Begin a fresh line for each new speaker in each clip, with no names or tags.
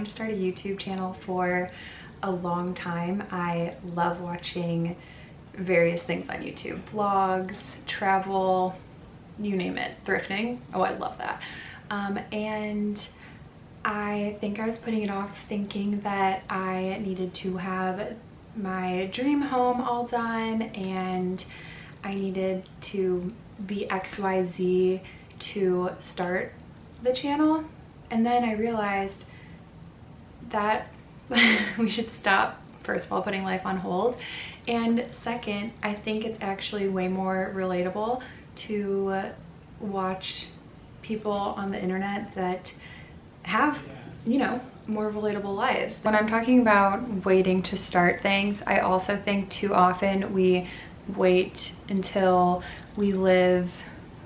wanting to start a YouTube channel for a long time. I love watching various things on YouTube, vlogs, travel, you name it, thrifting. Oh, I love that. And I think I was putting it off thinking that I needed to have my dream home all done and I needed to be XYZ to start the channel. And then I realized that we should stop, first of all, putting life on hold. And second, I think it's actually way more relatable to watch people on the internet that have, you know, more relatable lives. When I'm talking about waiting to start things, I also think too often we wait until we live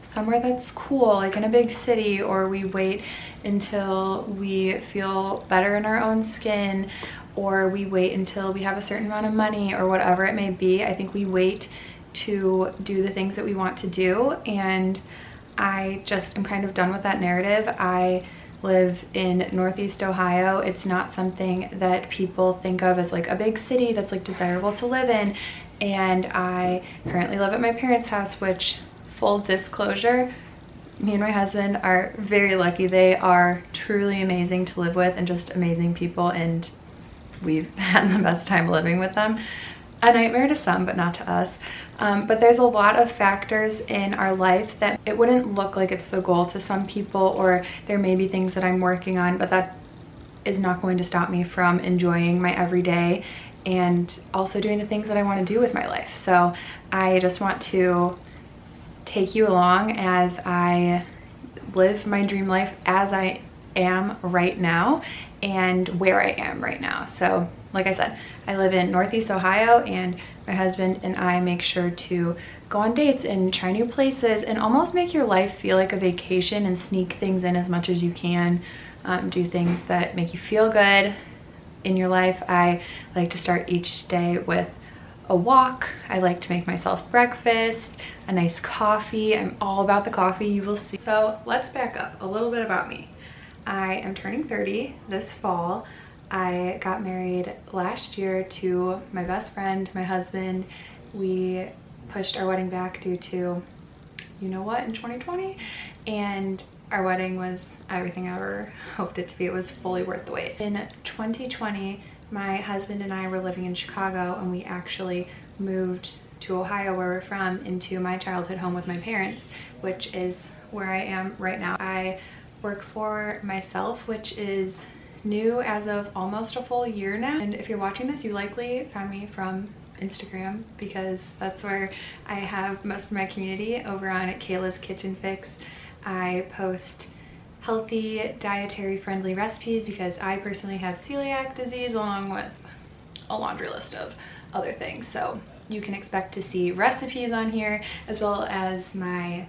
somewhere that's cool, like in a big city, or we wait until we feel better in our own skin, or we wait until we have a certain amount of money, or whatever it may be. I think we wait to do the things that we want to do, and I just am kind of done with that narrative. I live in Northeast Ohio. It's not something that people think of as like a big city that's like desirable to live in, and I currently live at my parents' house, which, full disclosure, me and my husband are very lucky. They are truly amazing to live with and just amazing people, and we've had the best time living with them. A nightmare to some, but not to us. But there's a lot of factors in our life that it wouldn't look like it's the goal to some people, or there may be things that I'm working on, but that is not going to stop me from enjoying my everyday and also doing the things that I want to do with my life. So I just want to take you along as I live my dream life as I am right now and where I am right now. So like I said, I live in Northeast Ohio, and my husband and I make sure to go on dates and try new places and almost make your life feel like a vacation and sneak things in as much as you can. Do things that make you feel good in your life. I like to start each day with a walk. I like to make myself breakfast, a nice coffee. I'm all about the coffee, you will see. So let's back up a little bit about me. I am turning 30 this fall. I got married last year to my best friend, my husband. We pushed our wedding back due to, you know what, in 2020, and our wedding was everything I ever hoped it to be. It was fully worth the wait. In 2020, my husband and I were living in Chicago, and we actually moved to Ohio, where we're from, into my childhood home with my parents, which is where I am right now. I work for myself, which is new as of almost a full year now. And if you're watching this, you likely found me from Instagram, because that's where I have most of my community. Over on KAYLASKITCHANDFIX, I post healthy, dietary friendly recipes because I personally have celiac disease, along with a laundry list of other things. So you can expect to see recipes on here, as well as my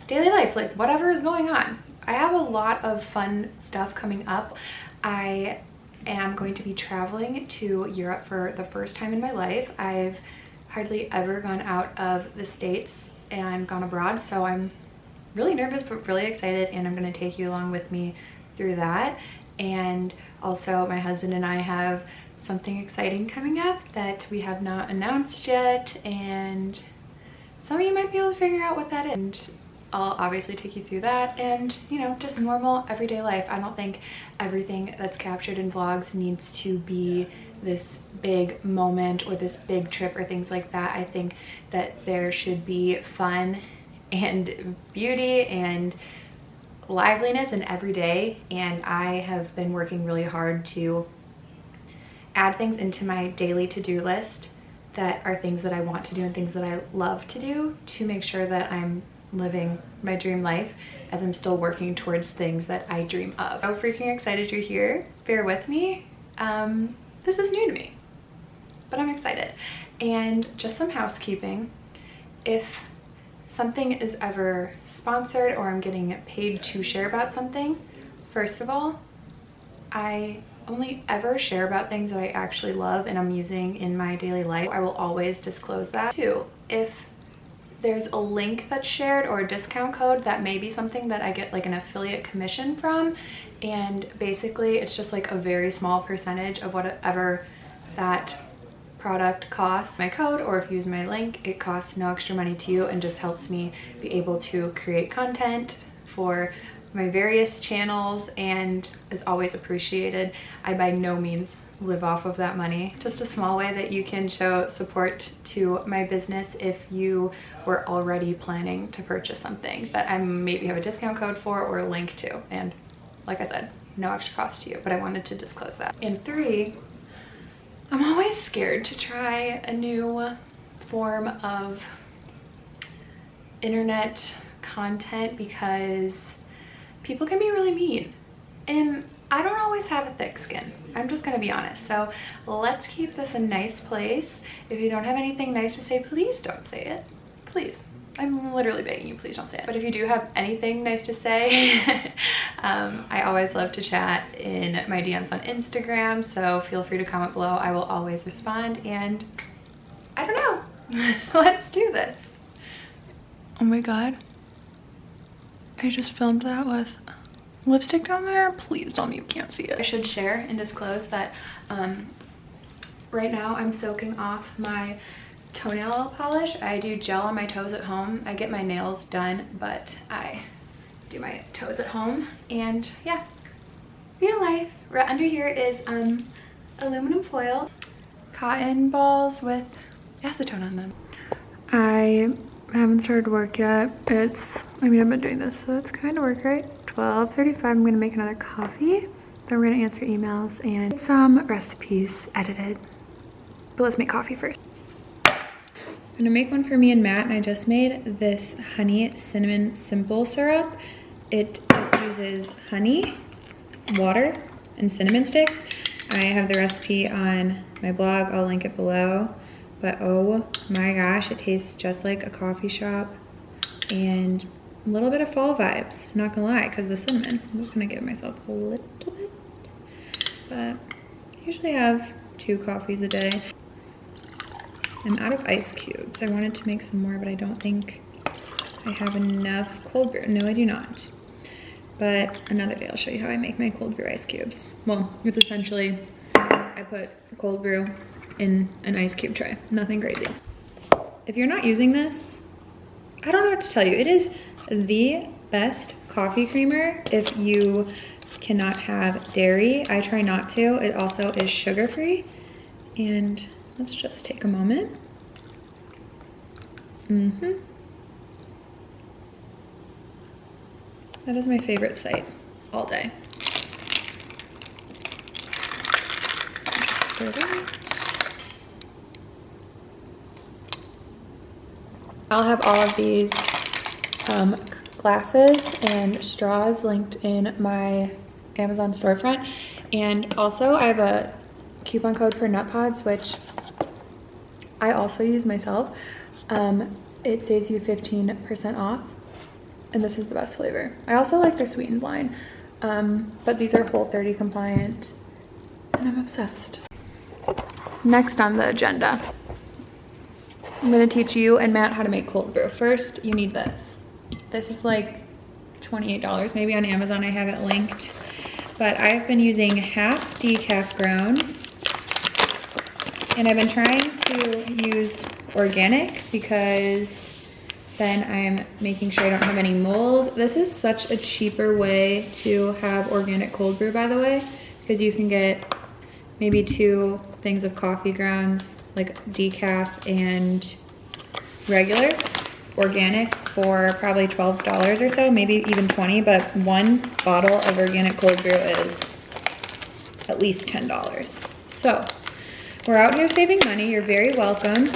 daily life, like whatever is going on. I have a lot of fun stuff coming up. I am going to be traveling to Europe for the first time in my life. I've hardly ever gone out of the States and gone abroad, so I'm really nervous but really excited, and I'm going to take you along with me through that. And also, my husband and I have something exciting coming up that we have not announced yet, and some of you might be able to figure out what that is. And I'll obviously take you through that, and, you know, just normal everyday life. I don't think everything that's captured in vlogs needs to be this big moment or this big trip or things like that. I think that there should be fun and beauty and liveliness in every day, and I have been working really hard to add things into my daily to-do list that are things that I want to do and things that I love to do, to make sure that I'm living my dream life as I'm still working towards things that I dream of. So freaking excited you're here. Bear with me. This is new to me, but I'm excited. And just some housekeeping. If something is ever sponsored or I'm getting paid to share about something, first of all, I only ever share about things that I actually love and I'm using in my daily life. I will always disclose that. Two, if there's a link that's shared or a discount code, that may be something that I get like an affiliate commission from, and basically it's just like a very small percentage of whatever that product costs. My code, or if you use my link, it costs no extra money to you and just helps me be able to create content for my various channels and is always appreciated. I by no means live off of that money. Just a small way that you can show support to my business if you were already planning to purchase something that I maybe have a discount code for or a link to. And like I said, no extra cost to you, but I wanted to disclose that. And 3, I'm always scared to try a new form of internet content because people can be really mean. And I don't always have a thick skin. I'm just gonna be honest. So let's keep this a nice place. If you don't have anything nice to say, please don't say it. Please. I'm literally begging you, please don't say it. But if you do have anything nice to say, I always love to chat in my DMs on Instagram. So feel free to comment below. I will always respond. And I don't know. Let's do this. Oh my God. I just filmed that with lipstick down there. Please tell me you can't see it. I should share and disclose that right now I'm soaking off my toenail polish. I do gel on my toes at home. I get my nails done, but I do my toes at home. And yeah, real life. Right under here is aluminum foil, cotton balls with acetone on them. I haven't started work yet. I've been doing this, so it's kind of work, right? 12:35, I'm gonna make another coffee. Then we're gonna answer emails and get some recipes edited. But let's make coffee first. I'm gonna make one for me and Matt, and I just made this honey cinnamon simple syrup. It just uses honey, water, and cinnamon sticks. I have the recipe on my blog, I'll link it below. But oh my gosh, it tastes just like a coffee shop and a little bit of fall vibes, I'm not gonna lie, because the cinnamon. I'm just gonna give myself a little bit. But I usually have 2 coffees a day. I'm out of ice cubes. I wanted to make some more, but I don't think I have enough cold brew. No, I do not. But another day I'll show you how I make my cold brew ice cubes. Well, it's essentially, I put cold brew in an ice cube tray. Nothing crazy. If you're not using this, I don't know what to tell you. It is the best coffee creamer if you cannot have dairy. I try not to. It also is sugar-free. And let's just take a moment. That is my favorite site all day. So just stir that. I'll have all of these glasses and straws linked in my Amazon storefront. And also I have a coupon code for Nutpods, which I also use myself. It saves you 15% off, and this is the best flavor. I also like their sweetened line, but these are Whole30 compliant, and I'm obsessed. Next on the agenda, I'm gonna teach you and Matt how to make cold brew. First, you need this. This is like $28, maybe on Amazon I have it linked. But I've been using half decaf grounds, and I've been trying to use organic because then I'm making sure I don't have any mold. This is such a cheaper way to have organic cold brew, by the way, because you can get maybe 2 things of coffee grounds, like decaf and regular, organic, for probably $12 or so, maybe even 20, but 1 bottle of organic cold brew is at least $10. So we're out here saving money. You're very welcome.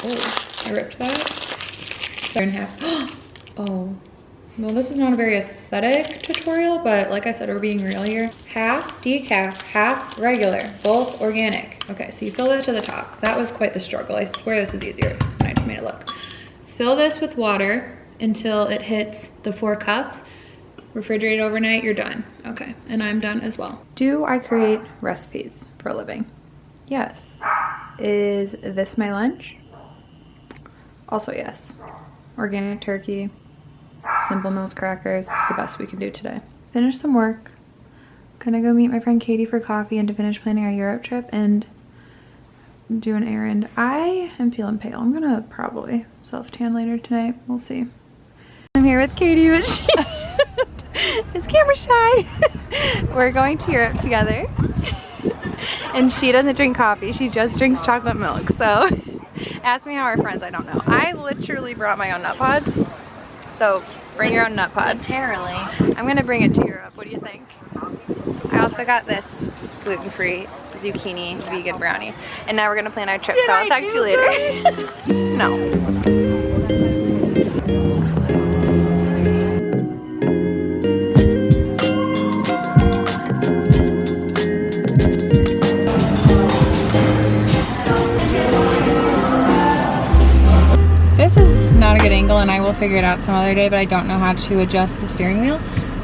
Oh, I ripped that. 7.5. Oh, well, this is not a very aesthetic tutorial, but like I said, we're being real here. Half decaf, half regular, both organic. Okay, so you fill that to the top. That was quite the struggle. I swear this is easier than I just made it look. Fill this with water until it hits the 4 cups. Refrigerate overnight, you're done. Okay, and I'm done as well. Do I create recipes for a living? Yes. Is this my lunch? Also yes. Organic turkey, Simple Mills crackers. It's the best we can do today. Finish some work. Gonna go meet my friend Katie for coffee and to finish planning our Europe trip and do an errand. I am feeling pale. I'm gonna probably self-tan later tonight. We'll see. I'm here with Katie, but she is camera shy. We're going to Europe together. And she doesn't drink coffee. She just drinks chocolate milk. So ask me how we're friends. I don't know. I literally brought my own Nutpods. So bring your own Nutpods.
Literally.
I'm gonna bring it to Europe. What do you think? I also got this gluten-free zucchini vegan brownie. And now we're gonna plan our trip. So I'll talk to you later. No. This is not a good angle and I will figure it out some other day, but I don't know how to adjust the steering wheel.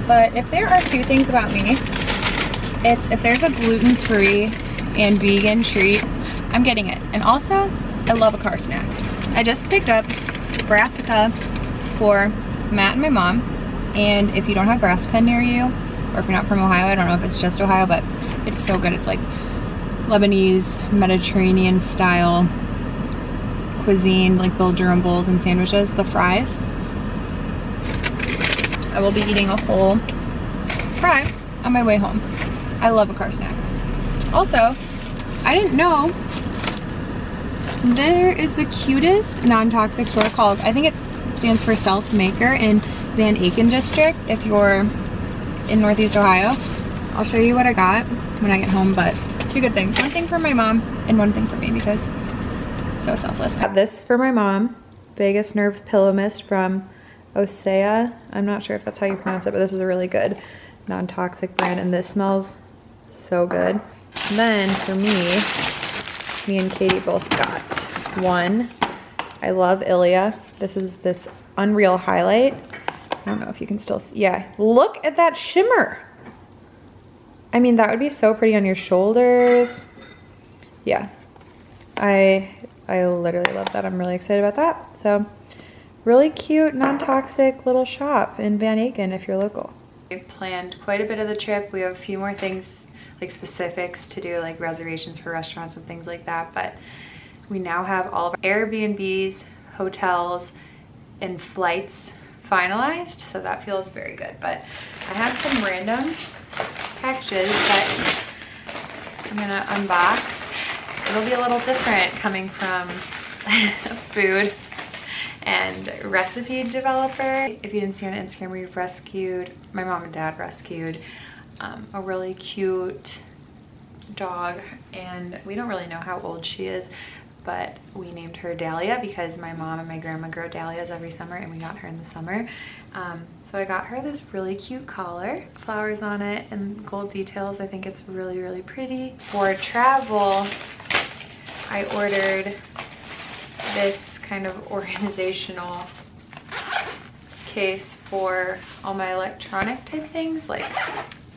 But if there are two things about me, it's if there's a gluten-free and vegan treat, I'm getting it. And also, I love a car snack. I just picked up Brassica for Matt and my mom. And if you don't have Brassica near you, or if you're not from Ohio, I don't know if it's just Ohio, but it's so good. It's like Lebanese, Mediterranean style cuisine, like build your own bowls and sandwiches. The fries, I will be eating a whole fry on my way home. I love a car snack. Also, I didn't know there is the cutest non-toxic store called, I think it stands for Self-Maker in Van Aken district if you're in Northeast Ohio. I'll show you what I got when I get home, but two good things. One thing for my mom and one thing for me because so selfless. I got this for my mom, Vagus Nerve Pillow Mist from Osea. I'm not sure if that's how you pronounce it, but this is a really good non-toxic brand and this smells so good. And then for me and Katie both got one. I love Ilia. This is this Unreal Highlight. I don't know if you can still see. Yeah, look at that shimmer. I mean, that would be so pretty on your shoulders. Yeah, I literally love that. I'm really excited about that. So really cute, non-toxic little shop in Van Aken if you're local. We've planned quite a bit of the trip. We have a few more things, like specifics to do, like reservations for restaurants and things like that. But we now have all of our Airbnbs, hotels, and flights finalized. So that feels very good. But I have some random packages that I'm gonna unbox. It'll be a little different coming from food and recipe developer. If you didn't see on Instagram, we've rescued, my mom and dad rescued a really cute dog, and we don't really know how old she is, but we named her Dahlia because my mom and my grandma grow dahlias every summer and we got her in the summer. So I got her this really cute collar, flowers on it and gold details. I think it's really, really pretty. For travel, I ordered this kind of organizational case for all my electronic type things, like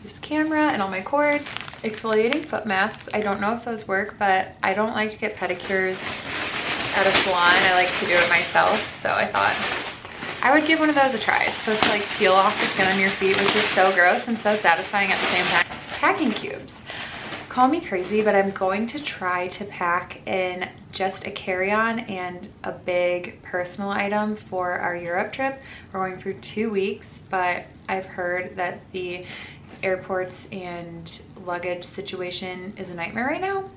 this camera and all my cord. Exfoliating foot masks. I don't know if those work, but I don't like to get pedicures at a salon. I like to do it myself, so I thought I would give one of those a try. It's supposed to like peel off the skin on your feet, which is so gross and so satisfying at the same time. Packing cubes. Call me crazy, but I'm going to try to pack in just a carry-on and a big personal item for our Europe trip. We're going for 2 weeks, but I've heard that the airports and luggage situation is a nightmare right now.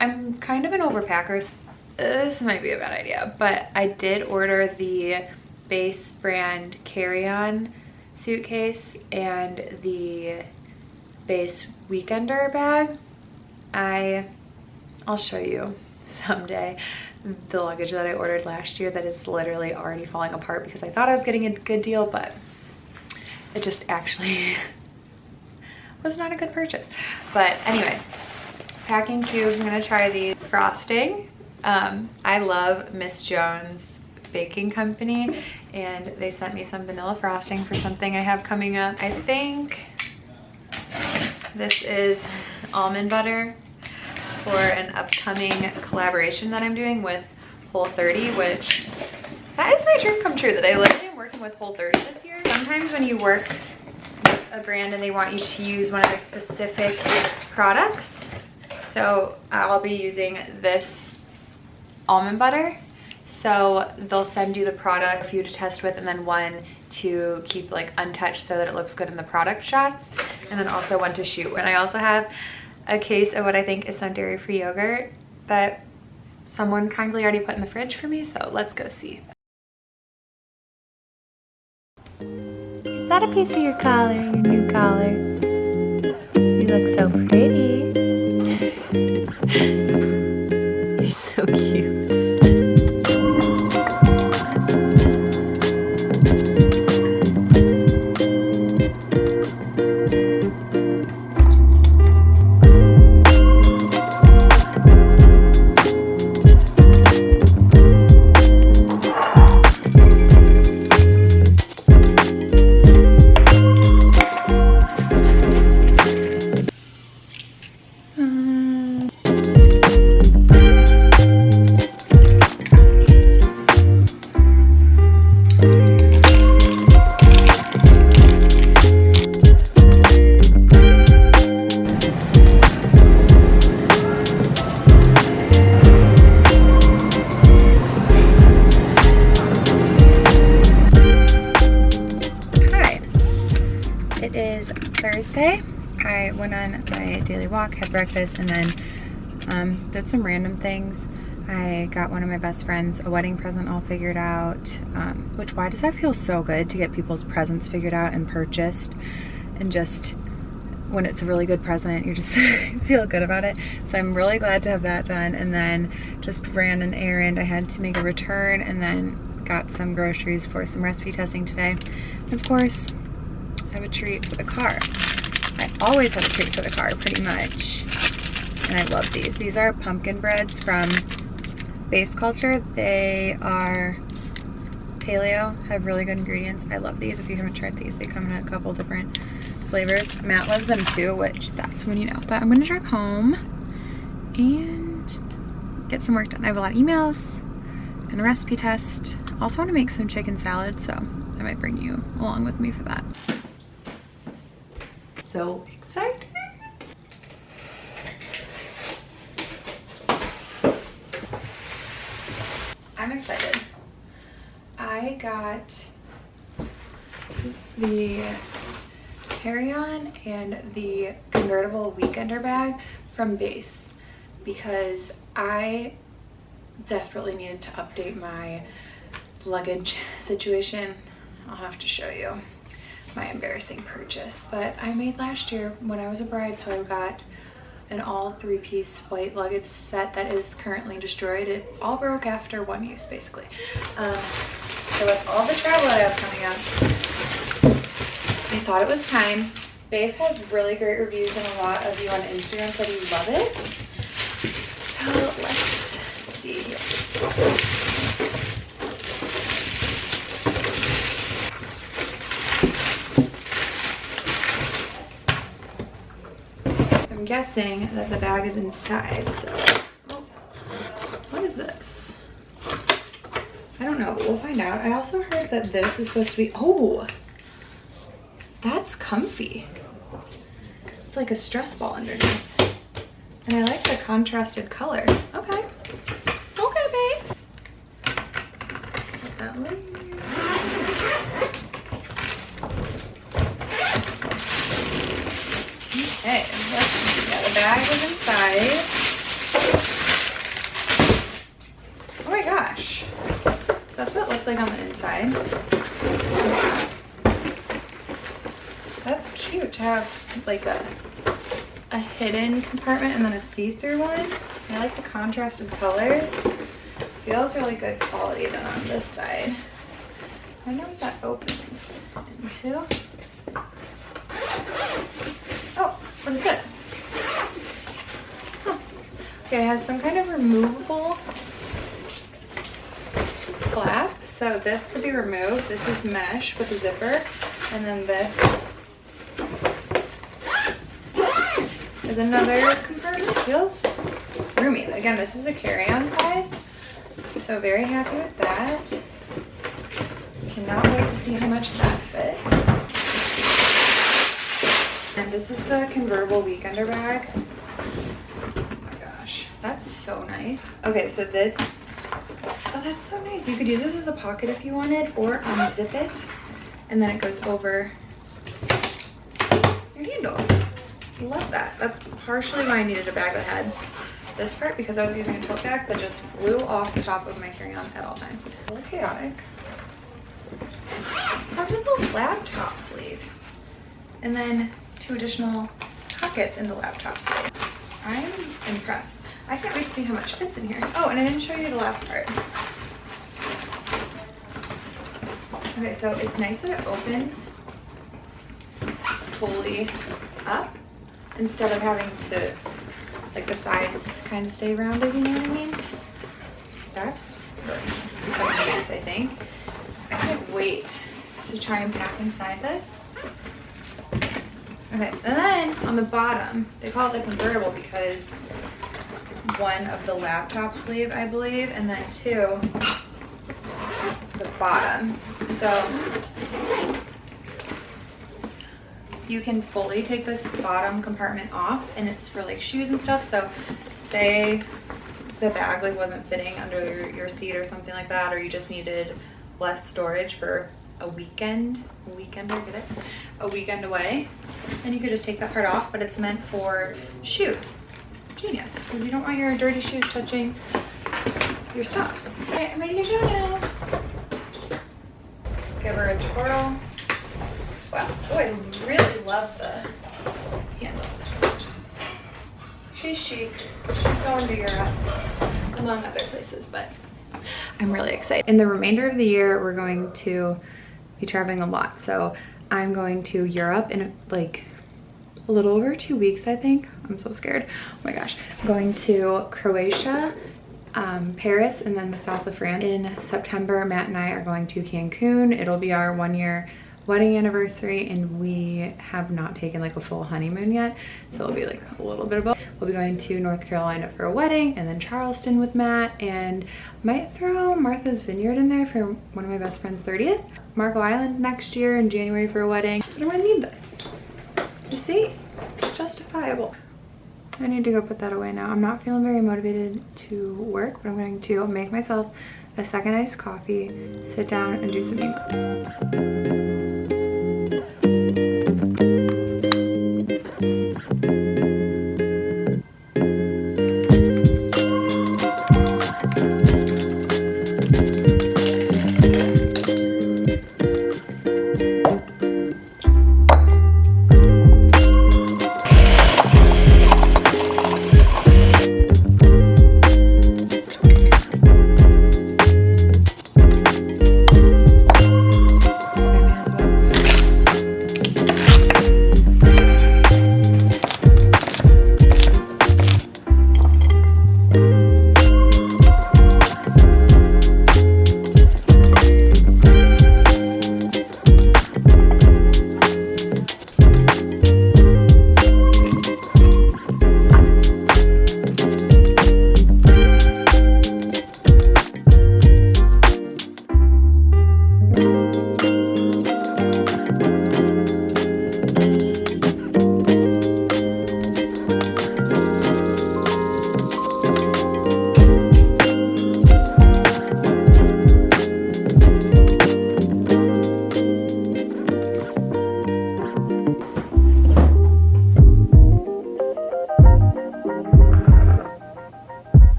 I'm kind of an overpacker, so this might be a bad idea, but I did order the Beis brand carry-on suitcase and the Beis weekender bag. I'll show you someday the luggage that I ordered last year that is literally already falling apart because I thought I was getting a good deal, but it just actually was not a good purchase. But anyway, packing cubes. I'm gonna try the frosting. I love Miss Jones Baking Company, and they sent me some vanilla frosting for something I have coming up. I think this is almond butter for an upcoming collaboration that I'm doing with Whole30, which that is my dream come true, that I literally am working with Whole 30 this year. Sometimes when you work with a brand and they want you to use one of their specific products, so I'll be using this almond butter. So they'll send you the product for you to test with, and then one to keep like untouched so that it looks good in the product shots, and then also one to shoot. And I also have a case of what I think is some dairy-free yogurt that someone kindly already put in the fridge for me, so let's go see. Is that a piece of your collar, your new collar? You look so pretty. You're so cute. Thursday. I went on my daily walk, had breakfast, and then did some random things. I got one of my best friends a wedding present all figured out, which, why does that feel so good to get people's presents figured out and purchased, and just when it's a really good present, you just feel good about it. So I'm really glad to have that done. And then just ran an errand. I had to make a return, and then got some groceries for some recipe testing today. And of course, I have a treat for the car. I always have a treat for the car, pretty much. And I love these. These are pumpkin breads from Beis culture. They are paleo, have really good ingredients. I love these. If you haven't tried these, they come in a couple different flavors. Matt loves them too, which that's when you know. But I'm gonna drive home and get some work done. I have a lot of emails and a recipe test. I also want to make some chicken salad, so I might bring you along with me for that. So excited. I'm excited. I got the carry-on and the convertible weekender bag from Beis because I desperately needed to update my luggage situation. I'll have to show you my embarrassing purchase that I made last year when I was a bride. So I got an all three-piece white luggage set that is currently destroyed. It all broke after one use, basically. So with all the travel I have coming up, I thought it was time. Beis has really great reviews, and a lot of you on Instagram said you love it. So let's see here. I'm guessing that the bag is inside, so what is this? I don't know, but we'll find out. I also heard that this is supposed to be, oh, that's comfy. It's like a stress ball underneath. And I like the contrasted color. Okay. Okay, Beis. Set that way. Okay, let's see. Yeah, the bag is inside. Oh my gosh. So that's what it looks like on the inside. That's cute to have like a hidden compartment and then a see-through one. I like the contrasted colors. Feels really good quality then on this side. I wonder what that opens into. Oh, what is this? Huh. Okay, it has some kind of removable flap. So this could be removed. This is mesh with a zipper. And then this is another compartment. Feels roomy. Again, this is the carry-on size. So very happy with that. cannot wait to see how much that fits. And this is the convertible weekender bag. Oh my gosh, that's so nice. Okay, so this, oh, that's so nice. You could use this as a pocket if you wanted, or unzip it, and then it goes over your handle. Love that. That's partially why I needed a bag that had this part, because I was using a tote bag that just flew off the top of my carry-on at all times. A little chaotic. Have a little laptop sleeve, and then 2 additional pockets in the laptop sleeve. I'm impressed. I can't wait to see how much fits in here. Oh, and I didn't show you the last part. Okay, so it's nice that it opens fully up instead of having to, like, the sides kind of stay rounded, you know what I mean? That's really nice, I think. I can't wait to try and pack inside this. Okay, and then on the bottom, they call it the convertible because 1 of the laptop sleeve, I believe, and then 2, the bottom. So you can fully take this bottom compartment off, and it's for like shoes and stuff. So say the bag like wasn't fitting under your seat or something like that, or you just needed less storage for a weekend, get it? A weekend away, then you could just take that part off, but it's meant for shoes. Genius, because you don't want your dirty shoes touching your stuff. Okay, I'm ready to go now. Give her a twirl. Wow, oh, I really love the handle. She's chic. She's going to Europe, among other places, but I'm really excited. In the remainder of the year, we're going to be traveling a lot. So I'm going to Europe in like a little over 2 weeks, I think. I'm so scared. Oh my gosh. I'm going to Croatia, Paris, and then the south of France. In September, Matt and I are going to Cancun. It'll be our 1-year wedding anniversary, and we have not taken like a full honeymoon yet, so it'll be like a little bit of both. We'll be going to North Carolina for a wedding, and then Charleston with Matt, and might throw Martha's Vineyard in there for one of my best friend's 30th. Marco Island next year in January for a wedding. But I'm gonna need this. You see? It's justifiable. I need to go put that away now. I'm not feeling very motivated to work, but I'm going to make myself a second iced coffee, sit down, and do some email.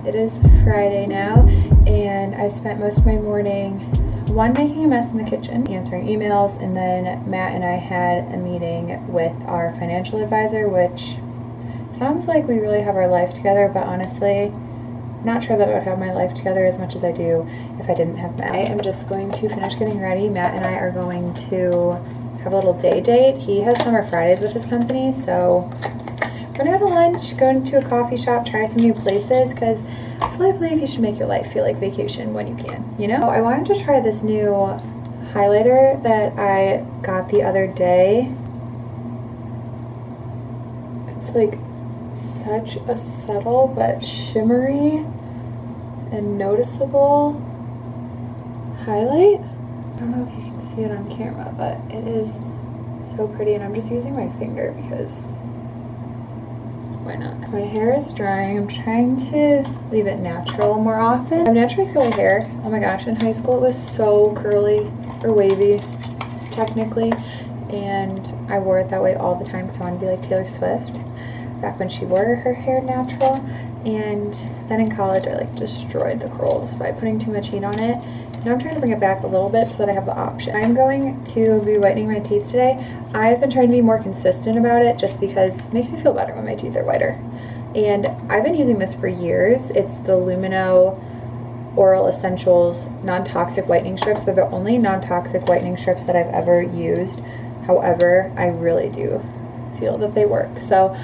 It is Friday now, and I spent most of my morning, one, making a mess in the kitchen, answering emails, and then Matt and I had a meeting with our financial advisor, which sounds like we really have our life together, but honestly, not sure that I would have my life together as much as I do if I didn't have Matt. I am just going to finish getting ready. Matt and I are going to have a little day date. He has summer Fridays with his company, so we're gonna go to lunch, go into a coffee shop, try some new places, because I fully believe you should make your life feel like vacation when you can, you know? I wanted to try this new highlighter that I got the other day. It's like such a subtle but shimmery and noticeable highlight. I don't know if you can see it on camera, but it is so pretty, and I'm just using my finger because why not? My hair is drying. I'm trying to leave it natural more often. I have naturally curly hair. Oh my gosh, in high school it was so curly or wavy technically, and I wore it that way all the time because I wanted to be like Taylor Swift back when she wore her hair natural. And then in college I like destroyed the curls by putting too much heat on it. Now I'm trying to bring it back a little bit so that I have the option. I'm going to be whitening my teeth today. I've been trying to be more consistent about it just because it makes me feel better when my teeth are whiter. And I've been using this for years. It's the Lumino Oral Essentials non-toxic whitening strips. They're the only non-toxic whitening strips that I've ever used. However, I really do feel that they work. So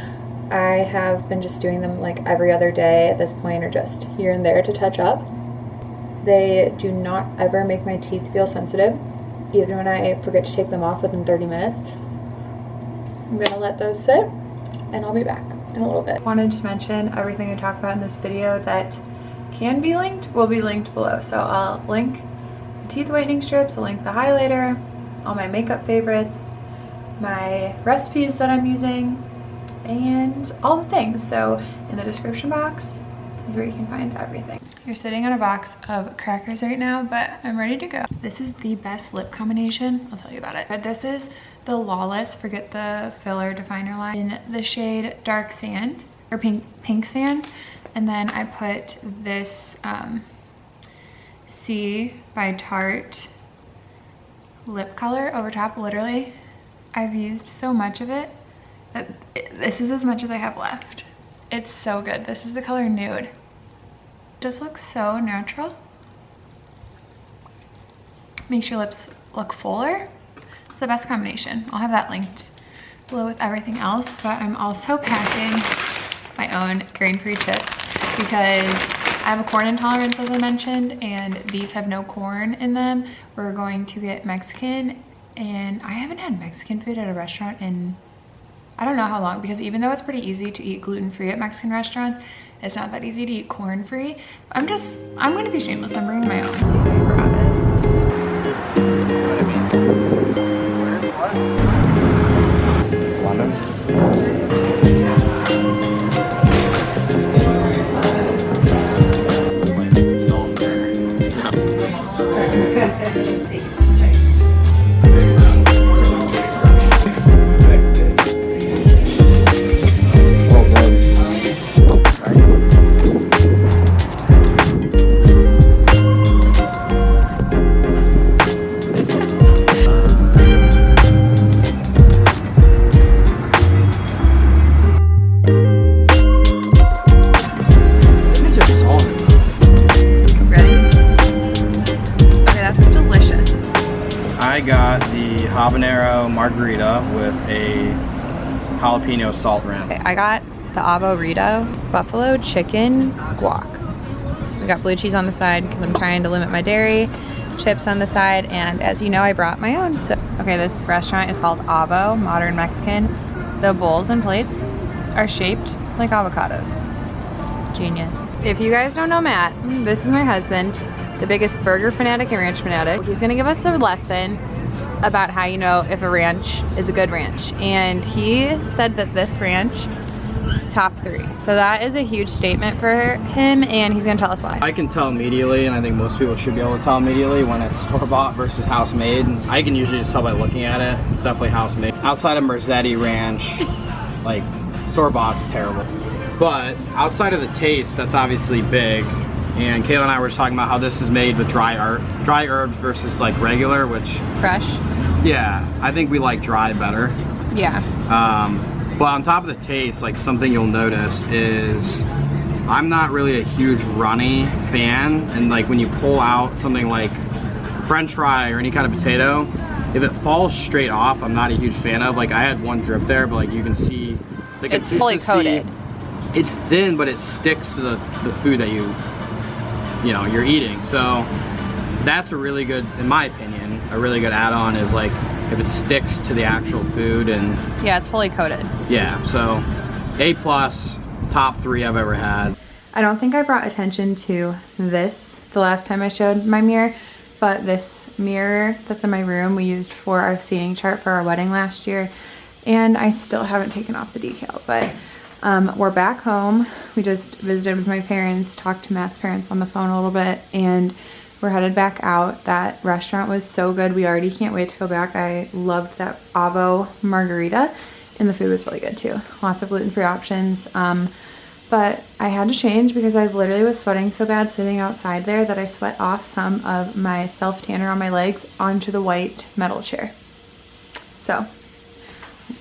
I have been just doing them like every other day at this point, or just here and there to touch up. They do not ever make my teeth feel sensitive, even when I forget to take them off within 30 minutes. I'm gonna let those sit, and I'll be back in a little bit. Wanted to mention everything I talk about in this video that can be linked will be linked below. So I'll link the teeth whitening strips, I'll link the highlighter, all my makeup favorites, my recipes that I'm using, and all the things. So in the description box is where you can find everything. You're sitting on a box of crackers right now, but I'm ready to go. This is the best lip combination. I'll tell you about it. But this is the Lawless Forget the Filler Definer line in the shade Dark Sand, or Pink Sand. And then I put this C by Tarte lip color over top. Literally, I've used so much of it that this is as much as I have left. It's so good. This is the color Nude. Just looks so natural. Makes your lips look fuller. It's the best combination. I'll have that linked below with everything else, but I'm also packing my own grain-free chips because I have a corn intolerance, as I mentioned, and these have no corn in them. We're going to get Mexican, and I haven't had Mexican food at a restaurant in I don't know how long, because even though it's pretty easy to eat gluten-free at Mexican restaurants, it's not that easy to eat corn-free. I'm gonna be shameless. I'm bringing my own.
Habanero margarita with a jalapeno salt rim.
I got the Avo-Rito buffalo chicken guac. We got blue cheese on the side because I'm trying to limit my dairy, chips on the side, and as you know, I brought my own. So, okay, this restaurant is called Avo, Modern Mexican. The bowls and plates are shaped like avocados. Genius. If you guys don't know Matt, this is my husband, the biggest burger fanatic and ranch fanatic. He's gonna give us a lesson about how you know if a ranch is a good ranch, and he said that this ranch top 3, so that is a huge statement for him, and he's gonna tell us why.
I can tell immediately, and I think most people should be able to tell immediately when it's store-bought versus house-made. I can usually just tell by looking at it. It's definitely house-made. Outside of Merzetti Ranch, like store-bought's terrible, but outside of the taste, that's obviously big. And Kayla and I were just talking about how this is made with dry herbs versus like regular, which
fresh.
Yeah, I think we like dry better.
Yeah.
But on top of the taste, like something you'll notice is I'm not really a huge runny fan, and like when you pull out something like French fry or any kind of potato, if it falls straight off, I'm not a huge fan of. Like I had one drip there, but like you can see the
it's fully coated.
It's thin, but it sticks to the food that you're eating. So that's a really good, in my opinion, a really good add-on is like if it sticks to the actual food. And
yeah, it's fully coated.
Yeah, so A+, top 3 I've ever had.
I don't think I brought attention to this the last time I showed my mirror, but this mirror that's in my room we used for our seating chart for our wedding last year, and I still haven't taken off the decal. But we're back home. We just visited with my parents, talked to Matt's parents on the phone a little bit, and we're headed back out. That restaurant was so good. We already can't wait to go back. I loved that Avo margarita, and the food was really good too. Lots of gluten-free options. But I had to change because I literally was sweating so bad sitting outside there that I sweat off some of my self-tanner on my legs onto the white metal chair. So,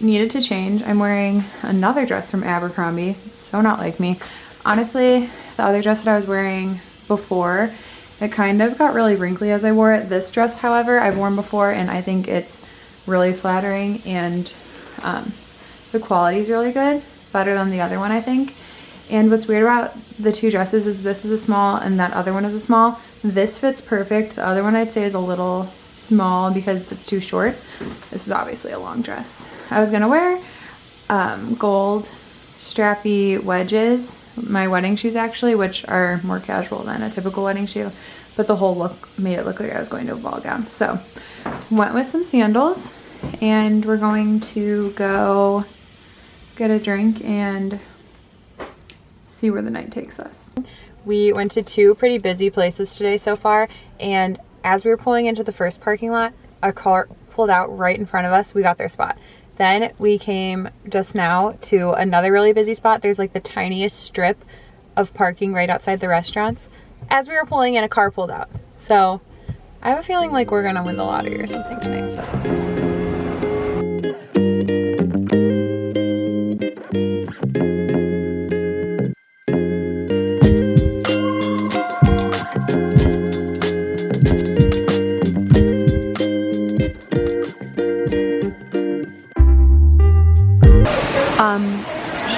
needed to change. I'm wearing another dress from Abercrombie. It's so not like me. Honestly, the other dress that I was wearing before, it kind of got really wrinkly as I wore it. This dress, however, I've worn before, and I think it's really flattering, and the quality is really good. Better than the other one, I think. And what's weird about the two dresses is this is a small and that other one is a small. This fits perfect. The other one I'd say is a little small because it's too short. This is obviously a long dress. I was gonna wear gold strappy wedges, my wedding shoes actually, which are more casual than a typical wedding shoe, but the whole look made it look like I was going to a ball gown. So went with some sandals, and we're going to go get a drink and see where the night takes us. We went to two pretty busy places today so far, and as we were pulling into the first parking lot, a car pulled out right in front of us. We got their spot. Then we came just now to another really busy spot. There's like the tiniest strip of parking right outside the restaurants. As we were pulling in, a car pulled out. So I have a feeling like we're gonna win the lottery or something tonight. So.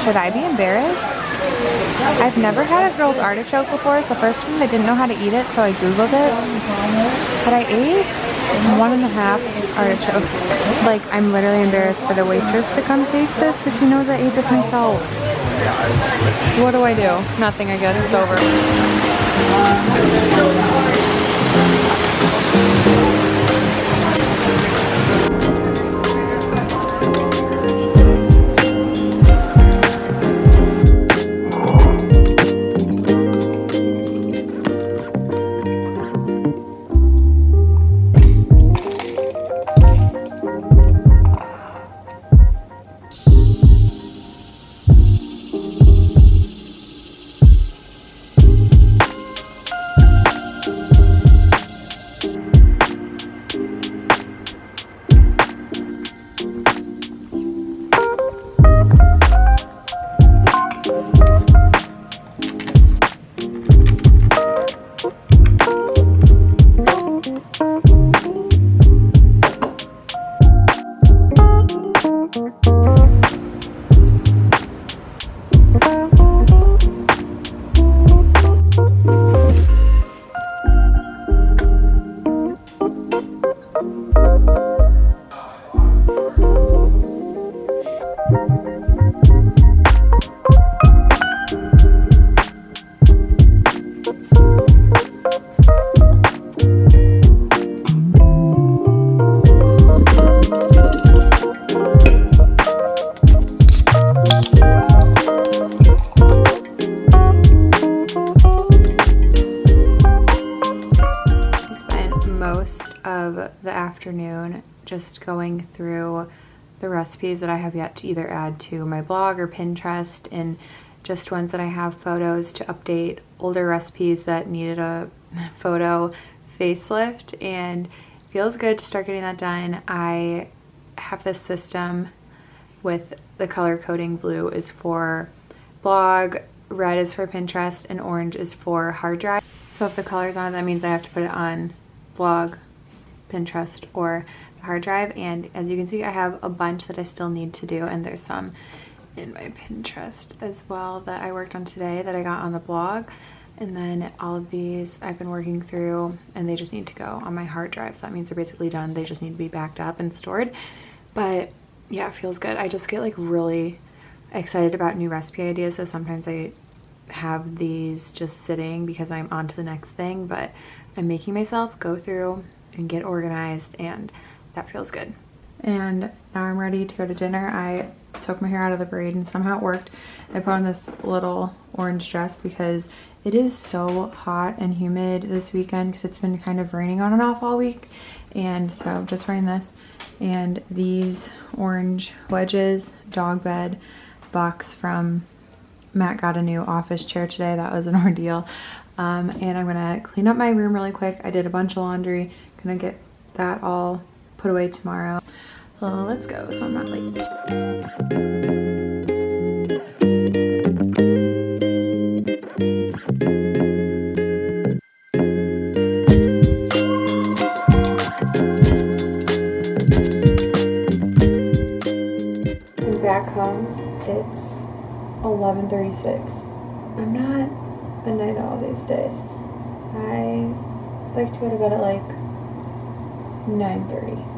Should I be embarrassed? I've never had a grilled artichoke before. It's the first time I didn't know how to eat it, so I googled it. But I ate 1.5 artichokes. Like, I'm literally embarrassed for the waitress to come take this because she knows I ate this myself. What do I do? Nothing, I guess. It's over. Afternoon just going through the recipes that I have yet to either add to my blog or Pinterest, and just ones that I have photos to update older recipes that needed a photo facelift, and it feels good to start getting that done. I have this system with the color coding. Blue is for blog, red is for Pinterest, and orange is for hard drive. So if the color's on it, that means I have to put it on blog, Pinterest, or the hard drive. And as you can see, I have a bunch that I still need to do, and there's some in my Pinterest as well that I worked on today that I got on the blog. And then all of these I've been working through, and they just need to go on my hard drive. So that means they're basically done. They just need to be backed up and stored. But yeah, it feels good. I just get like really excited about new recipe ideas, so sometimes I have these just sitting because I'm on to the next thing, but I'm making myself go through and get organized, and that feels good. And now I'm ready to go to dinner. I took my hair out of the braid and somehow it worked. I put on this little orange dress because it is so hot and humid this weekend because it's been kind of raining on and off all week. And so just wearing this and these orange wedges, dog bed box from Matt got a new office chair today. That was an ordeal. And I'm gonna clean up my room really quick. I did a bunch of laundry. Gonna get that all put away tomorrow. Let's go so I'm not late. I'm back home. It's 11:36. I'm not a night owl these days. I like to go to bed at like 9:30.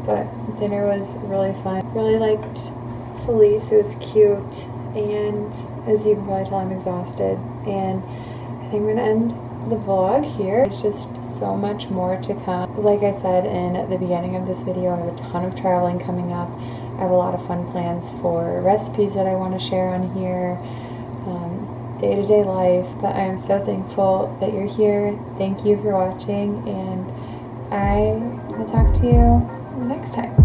But dinner was really fun. Really liked Felice, it was cute, and as you can probably tell, I'm exhausted. And I think I'm gonna end the vlog here. It's just so much more to come. Like I said in the beginning of this video, I have a ton of traveling coming up. I have a lot of fun plans for recipes that I want to share on here, day-to-day life. But I am so thankful that you're here. Thank you for watching, and I will talk to you next time.